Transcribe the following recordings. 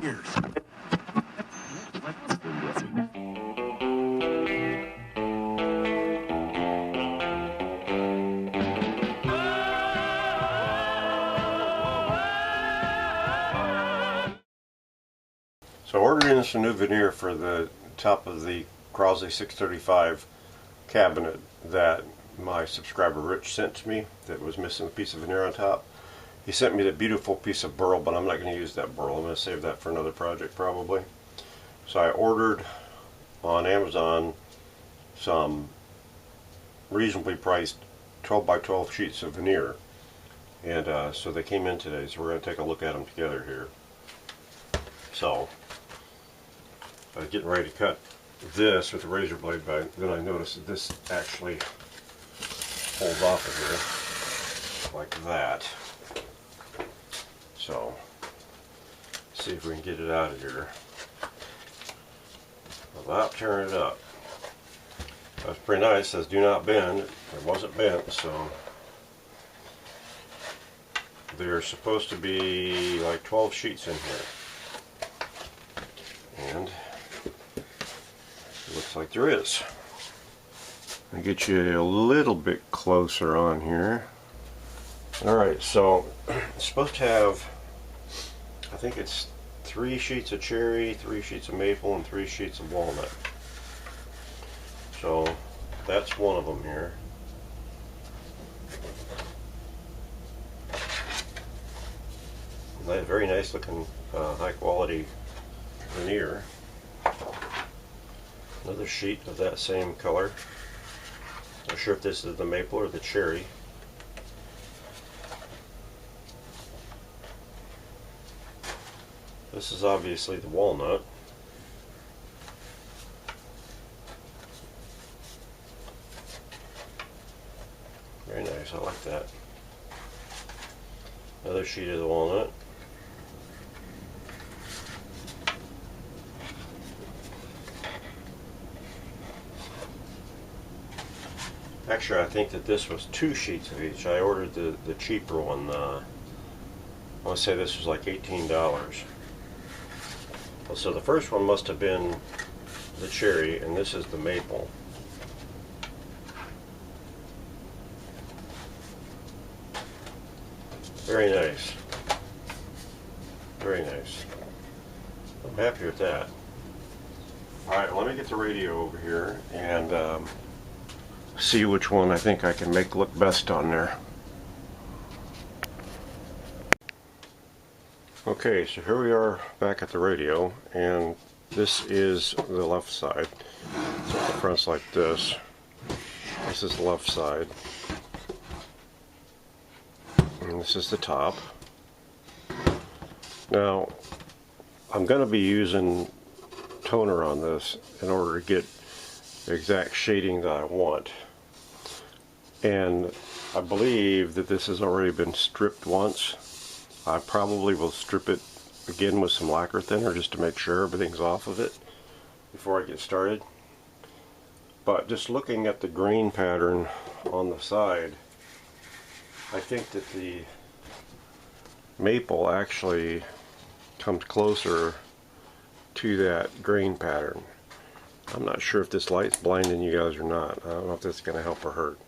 So ordering some new veneer for the top of the Crosley 635 cabinet that my subscriber Rich sent to me that was missing a piece of veneer on top. He sent me the beautiful piece of burl, but I'm not going to use that burl. I'm going to save that for another project probably. So I ordered on Amazon some reasonably priced 12 by 12 sheets of veneer, and so they came in today, so we're going to take a look at them together here. So I was getting ready to cut this with a razor blade, but then I noticed that this actually pulls off of here like that. So let's see if we can get it out of here without tearing it up. That's pretty nice. It says do not bend. It wasn't bent, so there's supposed to be like 12 sheets in here. And it looks like there is. I'll get you a little bit closer on here. Alright, so it's supposed to have, I think it's 3 sheets of cherry, 3 sheets of maple, and 3 sheets of walnut. So that's one of them here. Very nice looking, high quality veneer. Another sheet of that same color. Not sure if this is the maple or the cherry. This is obviously the walnut. Very nice, I like that. Another sheet of the walnut. Actually, I think that this was 2 sheets of each. I ordered the cheaper one. I want to say this was like $18. Well, so the first one must have been the cherry, and this is the maple. Very nice. Very nice. I'm happy with that. Alright, let me get the radio over here and see which one I think I can make look best on there. Okay, so here we are back at the radio, and this is the left side. So the front's like this. This is the left side. And this is the top. Now, I'm going to be using toner on this in order to get the exact shading that I want. And I believe that this has already been stripped once. I probably will strip it again with some lacquer thinner just to make sure everything's off of it before I get started. But just looking at the grain pattern on the side, I think that the maple actually comes closer to that grain pattern. I'm not sure if this light's blinding you guys or not. I don't know if this is going to help or hurt.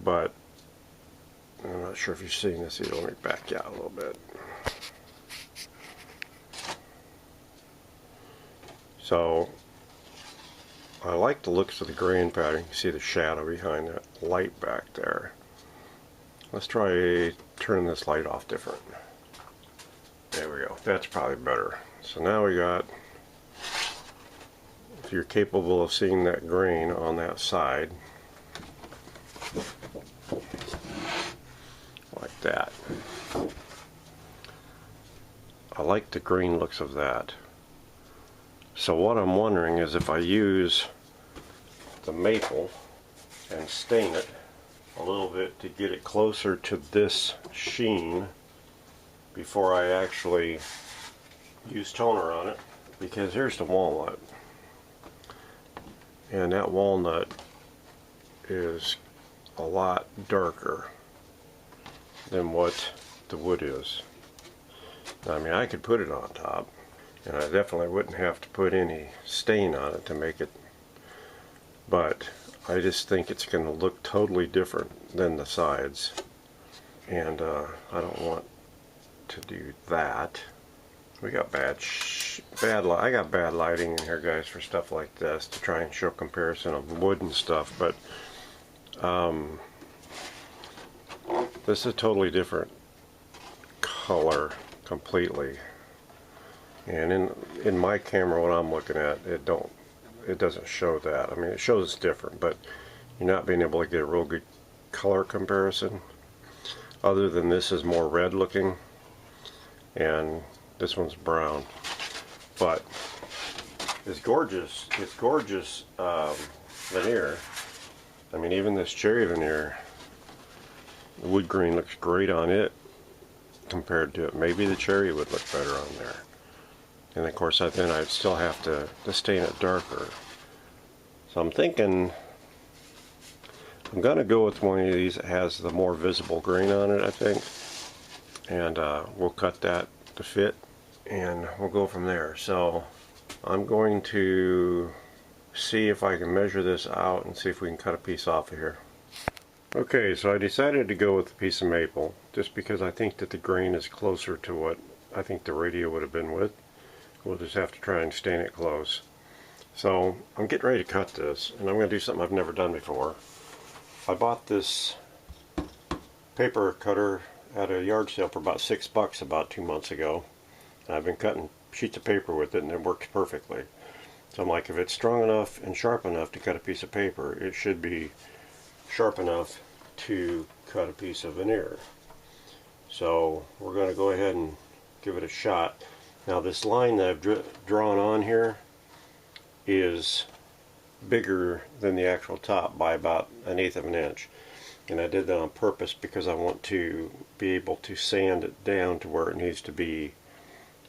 But I'm not sure if you're seeing this either. Let me back you out a little bit. So I like the looks of the grain pattern. You can see the shadow behind that light back there. Let's try turning this light off different. There we go. That's probably better. So now we got, if you're capable of seeing that grain on that side, like that. I like the green looks of that. So what I'm wondering is if I use the maple and stain it a little bit to get it closer to this sheen before I actually use toner on it, because here's the walnut, and that walnut is a lot darker than what the wood is. I mean, I could put it on top, and I definitely wouldn't have to put any stain on it to make it, but I just think it's going to look totally different than the sides, and I don't want to do that. We got I got bad lighting in here, guys, for stuff like this, to try and show comparison of wood and stuff, but this is a totally different color completely, and in my camera, what I'm looking at, it doesn't show that. I mean, it shows it's different, but you're not being able to get a real good color comparison, other than this is more red looking and this one's brown. But it's gorgeous veneer. I mean, even this cherry veneer, the wood grain looks great on it compared to it. Maybe the cherry would look better on there. And of course, then I'd still have to stain it darker. So I'm thinking I'm going to go with one of these that has the more visible grain on it, I think. And we'll cut that to fit, and we'll go from there. So I'm going to see if I can measure this out and see if we can cut a piece off of here. Okay, so I decided to go with a piece of maple just because I think that the grain is closer to what I think the radio would have been with. We'll just have to try and stain it close. So I'm getting ready to cut this, and I'm going to do something I've never done before. I bought this paper cutter at a yard sale for about $6 about 2 months ago. I've been cutting sheets of paper with it, and it works perfectly. So I'm like, if it's strong enough and sharp enough to cut a piece of paper, it should be sharp enough to cut a piece of veneer. So we're going to go ahead and give it a shot. Now this line that I've drawn on here is bigger than the actual top by about 1/8 of an inch. And I did that on purpose because I want to be able to sand it down to where it needs to be,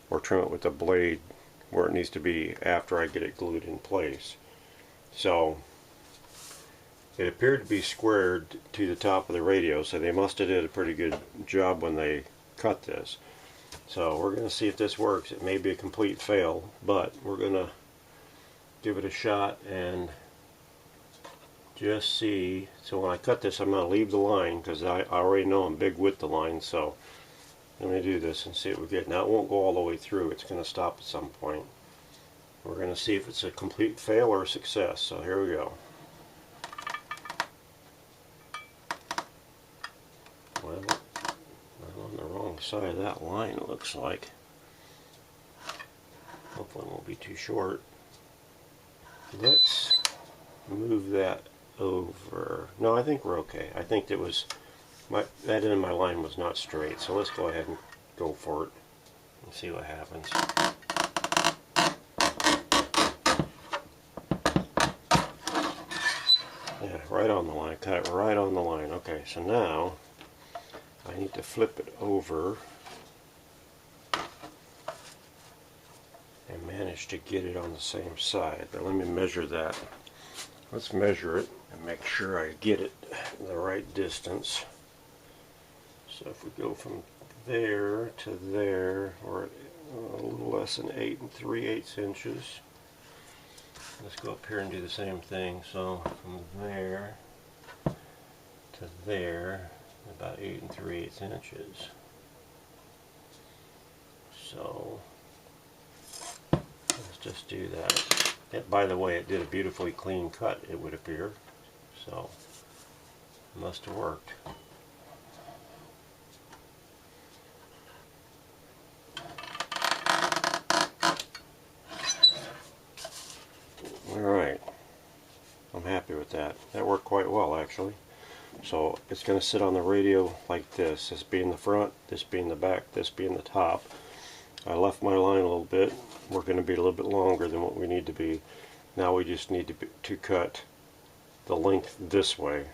or trim it with a blade where it needs to be after I get it glued in place. So it appeared to be squared to the top of the radio, so they must have did a pretty good job when they cut this. So we're going to see if this works. It may be a complete fail, but we're going to give it a shot and just see. So when I cut this, I'm going to leave the line because I already know I'm big with the line. So let me do this and see what we get. Now it won't go all the way through. It's going to stop at some point. We're going to see if it's a complete fail or a success. So here we go. Well, I'm on the wrong side of that line, it looks like. Hopefully it won't be too short. Let's move that over. No, I think we're okay. I think that end of my line was not straight, so let's go ahead and go for it and see what happens. Yeah, right on the line. Cut it right on the line. Okay, so now I need to flip it over and manage to get it on the same side. But let me measure that. Let's measure it and make sure I get it the right distance. So if we go from there to there, we're a little less than 8 3/8 inches. Let's go up here and do the same thing. So from there to there, about 8 3/8 inches. So let's just do that. By the way, it did a beautifully clean cut, it would appear. So it must have worked. Alright, I'm happy with that. That worked quite well, actually. So it's going to sit on the radio like this. This being the front, this being the back, this being the top. I left my line a little bit. We're going to be a little bit longer than what we need to be. Now we just need to cut the length this way,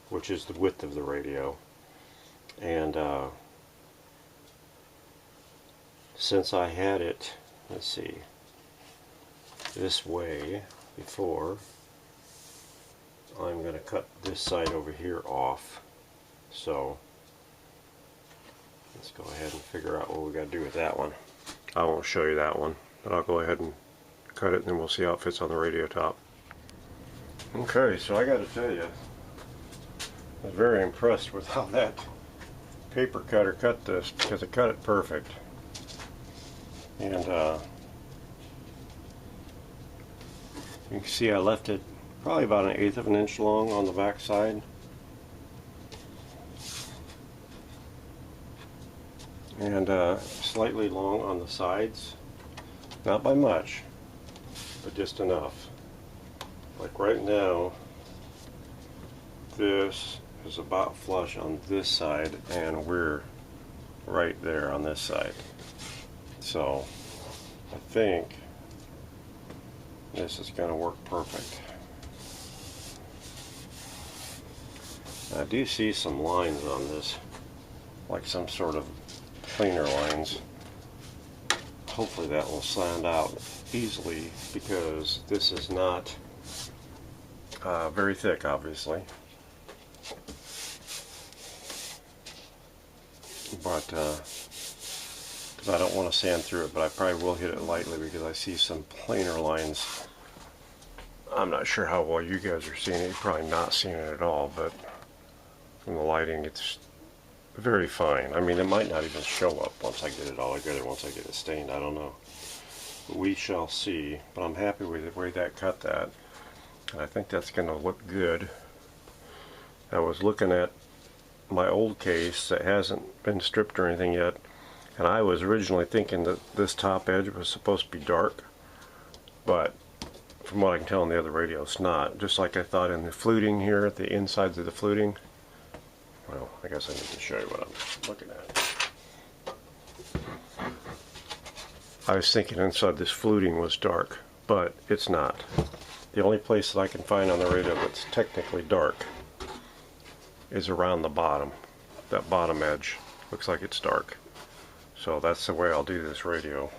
which is the width of the radio. And since I had it, let's see, this way before, I'm going to cut this side over here off. So Let's go ahead and figure out what we got to do with that one. I won't show you that one, but I'll go ahead and cut it and then we'll see how it fits on the radio top. Okay, so I got to tell you, I was very impressed with how that paper cutter cut this, because it cut it perfect. And you can see I left it probably about 1/8 of an inch long on the back side. And slightly long on the sides. Not by much, but just enough. Like right now, this is about flush on this side, and we're right there on this side. So I think this is going to work perfect. I do see some lines on this, like some sort of cleaner lines. Hopefully that will sand out easily, because this is not very thick, obviously. But because I don't want to sand through it, but I probably will hit it lightly because I see some plainer lines. I'm not sure how well you guys are seeing it. You're probably not seeing it at all, but from the lighting it's very fine. I mean, it might not even show up once I get it all together, once I get it stained. I don't know. We shall see, but I'm happy with the way that cut that. And I think that's going to look good. I was looking at my old case that hasn't been stripped or anything yet, and I was originally thinking that this top edge was supposed to be dark, but from what I can tell on the other radio, it's not. Just like I thought in the fluting here, at the insides of the fluting. Well, I guess I need to show you what I'm looking at. I was thinking inside this fluting was dark, but it's not. The only place that I can find on the radio that's technically dark is around the bottom. That bottom edge looks like it's dark. So that's the way I'll do this radio.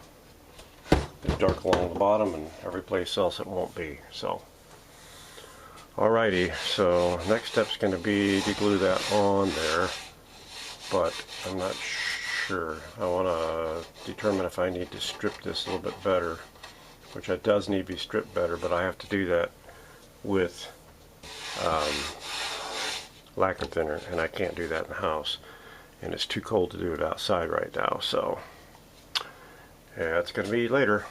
It's dark along the bottom, and every place else it won't be. So, alrighty, so next step's going to be to glue that on there, but I'm not sure. I want to determine if I need to strip this a little bit better, which it does need to be stripped better, but I have to do that with lacquer thinner, and I can't do that in the house, and it's too cold to do it outside right now. So yeah, it's going to be later.